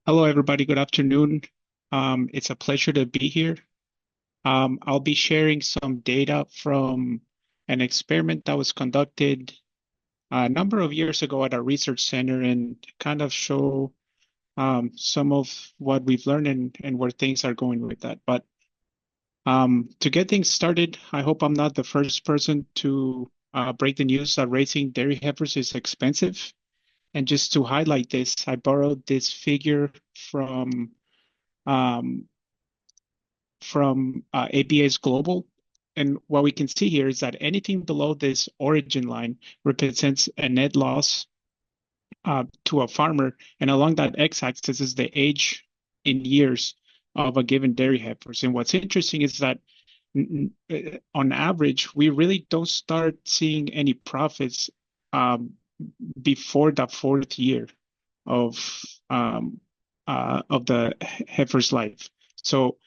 Hello, everybody. Good afternoon. It's a pleasure to be here. I'll be sharing some data from an experiment that was conducted a number of years ago at our research center and kind of show some of what we've learned and where things are going with that. But to get things started, I hope I'm not the first person to break the news that raising dairy heifers is expensive. And just to highlight this, I borrowed this figure um, ABA's Global. And what we can see here is that anything below this origin line represents a net loss to a farmer. And along that x-axis is the age in years of a given dairy heifers. And what's interesting is that on average, we really don't start seeing any profits um, before the fourth year of of the heifer's life. So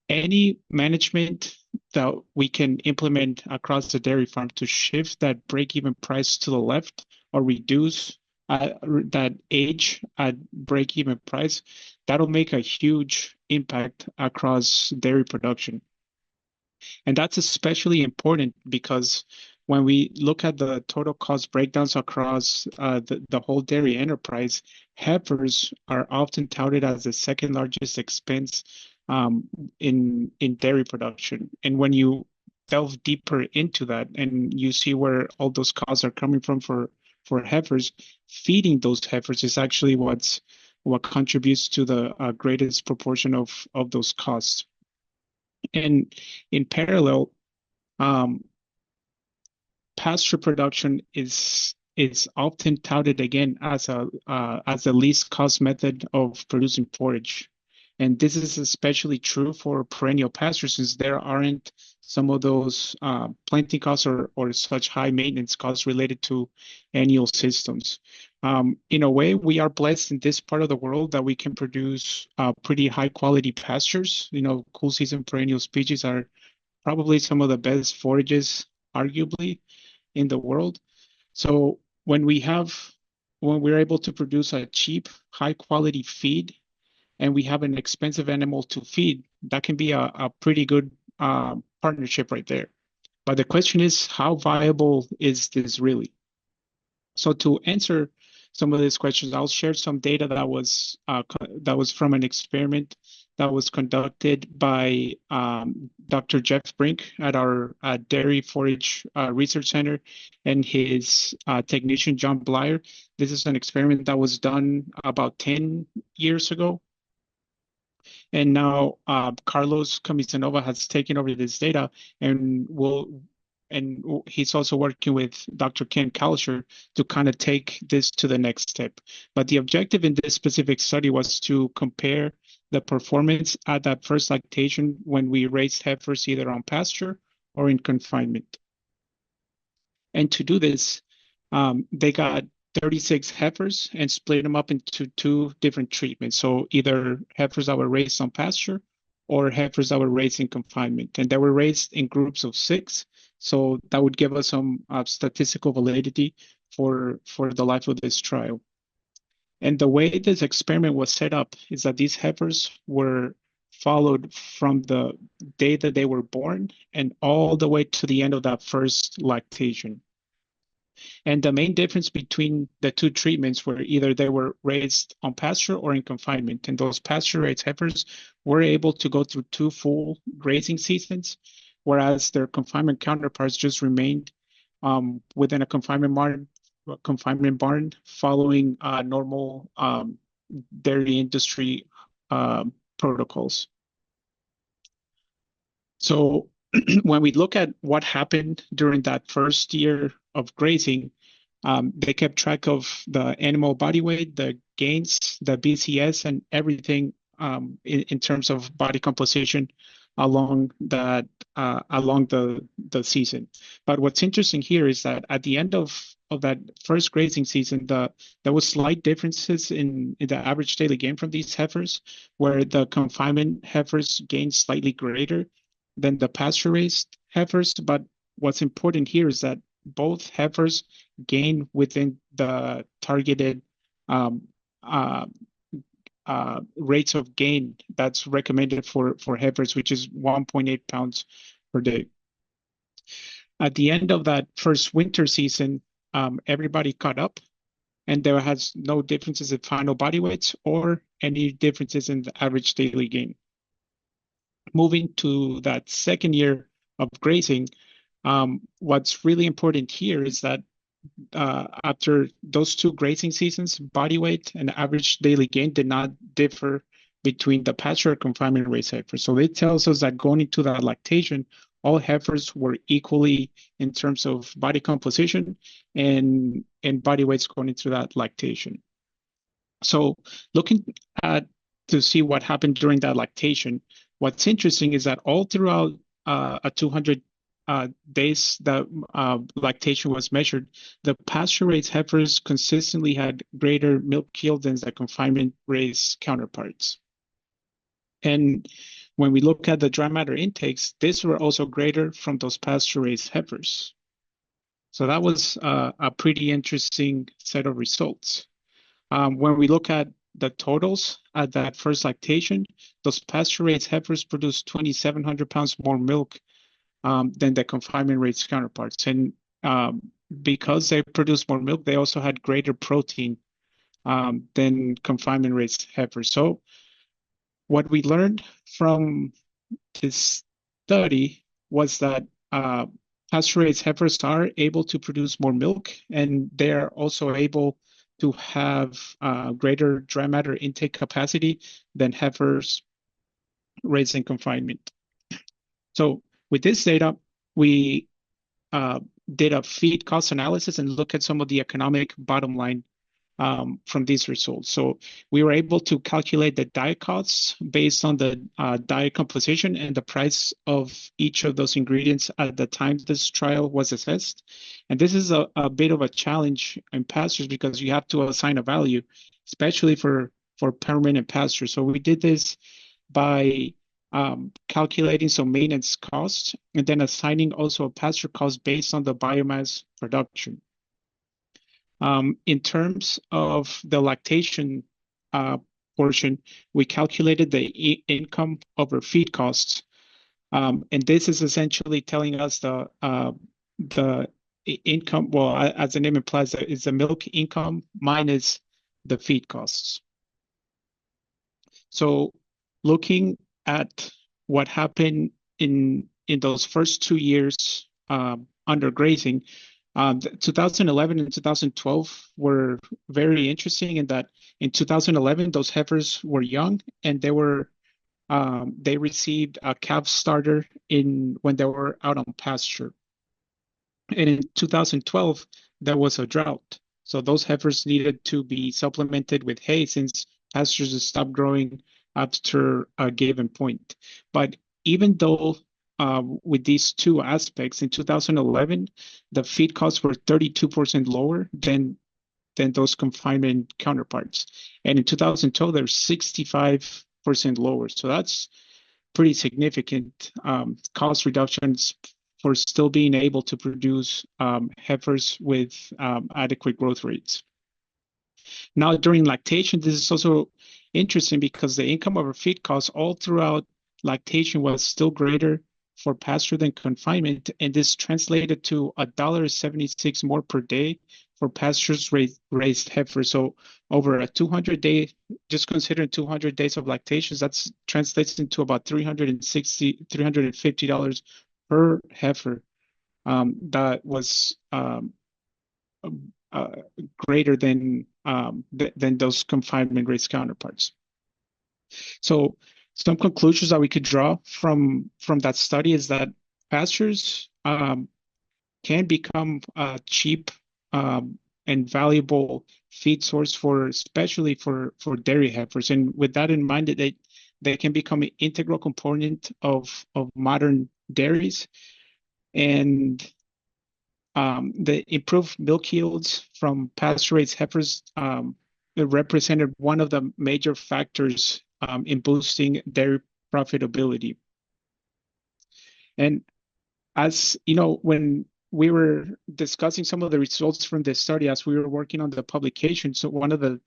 any management that we can implement across the dairy farm to shift that break-even price to the left or reduce that age at break-even price, that'll make a huge impact across dairy production. And that's especially important because when we look at the total cost breakdowns across the whole dairy enterprise, heifers are often touted as the second largest expense in dairy production. And when you delve deeper into that and you see where all those costs are coming from for heifers, feeding those heifers is actually what contributes to the greatest proportion of those costs. And in parallel, um, pasture production is often touted again as the least cost method of producing forage. And this is especially true for perennial pastures since there aren't some of those planting costs or such high maintenance costs related to annual systems. In a way, we are blessed in this part of the world that we can produce pretty high quality pastures. You know, cool season perennial species are probably some of the best forages, arguably, in the world. So when we're able to produce a cheap, high quality feed and we have an expensive animal to feed, that can be a pretty good partnership right there. But the question is, how viable is this really? So to answer some of these questions, I'll share some data that was from an experiment that was conducted by Dr. Jeff Brink at our Dairy Forage Research Center and his technician John Blyer. This is an experiment that was done about 10 years ago. And now Carlos Camisanova has taken over this data and he's also working with Dr. Ken Kalsher to kind of take this to the next step. But the objective in this specific study was to compare the performance at that first lactation when we raised heifers either on pasture or in confinement. And to do this, they got 36 heifers and split them up into two different treatments. So either heifers that were raised on pasture or heifers that were raised in confinement. And they were raised in groups of 6. So that would give us some statistical validity for the life of this trial. And the way this experiment was set up is that these heifers were followed from the day that they were born and all the way to the end of that first lactation. And the main difference between the two treatments were either they were raised on pasture or in confinement. And those pasture-raised heifers were able to go through 2 full grazing seasons, whereas their confinement counterparts just remained within a confinement barn following normal dairy industry protocols. So when we look at what happened during that first year of grazing, they kept track of the animal body weight, the gains, the BCS, and everything in terms of body composition along the season. But what's interesting here is that at the end of that first grazing season, there was slight differences in the average daily gain from these heifers, where the confinement heifers gained slightly greater than the pasture-raised heifers. But what's important here is that both heifers gain within the targeted rates of gain that's recommended for heifers, which is 1.8 pounds per day. At the end of that first winter season, everybody caught up, and there has no differences in final body weights or any differences in the average daily gain. Moving to that second year of grazing, what's really important here is that after those two grazing seasons, body weight and average daily gain did not differ between the pasture confinement raised heifers. So it tells us that going into that lactation, all heifers were equally in terms of body composition and body weights going into that lactation. So looking at to see what happened during that lactation, what's interesting is that all throughout a 200 days that lactation was measured, the pasture-raised heifers consistently had greater milk yield than the confinement-raised counterparts. And when we look at the dry matter intakes, these were also greater from those pasture-raised heifers. So that was a pretty interesting set of results. When we look at the totals at that first lactation, those pasture-raised heifers produced 2,700 pounds more milk than the confinement-raised counterparts. And because they produced more milk, they also had greater protein than confinement-raised heifers. So what we learned from this study was that pasture-raised heifers are able to produce more milk, and they are also able to have greater dry matter intake capacity than heifers raised in confinement. So with this data, we did a feed cost analysis and look at some of the economic bottom line from these results. So we were able to calculate the diet costs based on the diet composition and the price of each of those ingredients at the time this trial was assessed. And this is a bit of a challenge in pastures because you have to assign a value, especially for permanent pasture. So we did this by calculating some maintenance costs and then assigning also a pasture cost based on the biomass production. In terms of the lactation portion, we calculated the income over feed costs. And this is essentially telling us the income, well, as the name implies, is the milk income minus the feed costs. So looking at what happened in those first 2 years under grazing, 2011 and 2012 were very interesting in that in 2011 those heifers were young and they received a calf starter when they were out on pasture. And in 2012 there was a drought, so those heifers needed to be supplemented with hay since pastures stopped growing after a given point. But even though with these two aspects, in 2011, the feed costs were 32% lower than those confinement counterparts. And in 2012, they're 65% lower. So that's pretty significant cost reductions for still being able to produce heifers with adequate growth rates. Now, during lactation, this is also interesting because the income over feed costs all throughout lactation was still greater for pasture than confinement, and this translated to $1.76 more per day for pastures raised heifers. So over a 200-day, just considering 200 days of lactations, that's translates into about $350 per heifer. That was greater than those confinement raised counterparts. So some conclusions that we could draw from that study is that pastures can become a cheap and valuable feed source especially for dairy heifers. And with that in mind, they can become an integral component of modern dairies. And the improved milk yields from pasture-raised heifers represented one of the major factors in boosting dairy profitability. And as you know, when we were discussing some of the results from this study as we were working on the publication, so one of the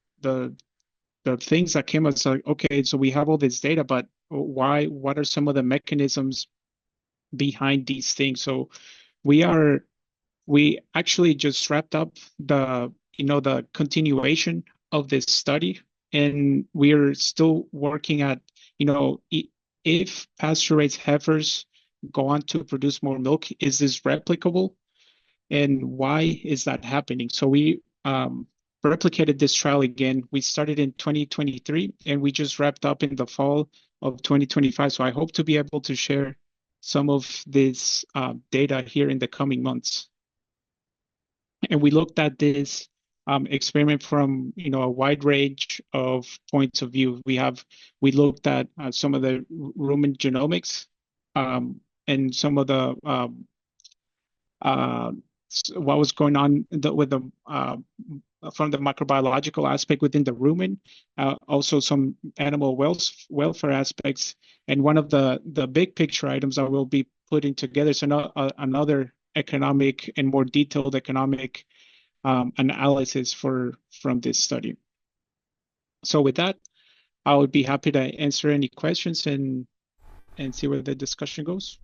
the things that came us like, okay, so we have all this data, but why? What are some of the mechanisms behind these things? So we are we actually just wrapped up the continuation of this study, and we're still working at if pasture-raised heifers go on to produce more milk, is this replicable, and why is that happening? So we replicated this trial again. We started in 2023, and we just wrapped up in the fall of 2025. So I hope to be able to share some of this data here in the coming months. And we looked at this experiment from a wide range of points of view. We looked at some of the rumen genomics, and some of the uh, what was going on with the from the microbiological aspect within the rumen, also some animal welfare aspects, and one of the big picture items that we'll be putting together is another economic and more detailed economic analysis from this study. So with that, I would be happy to answer any questions and see where the discussion goes.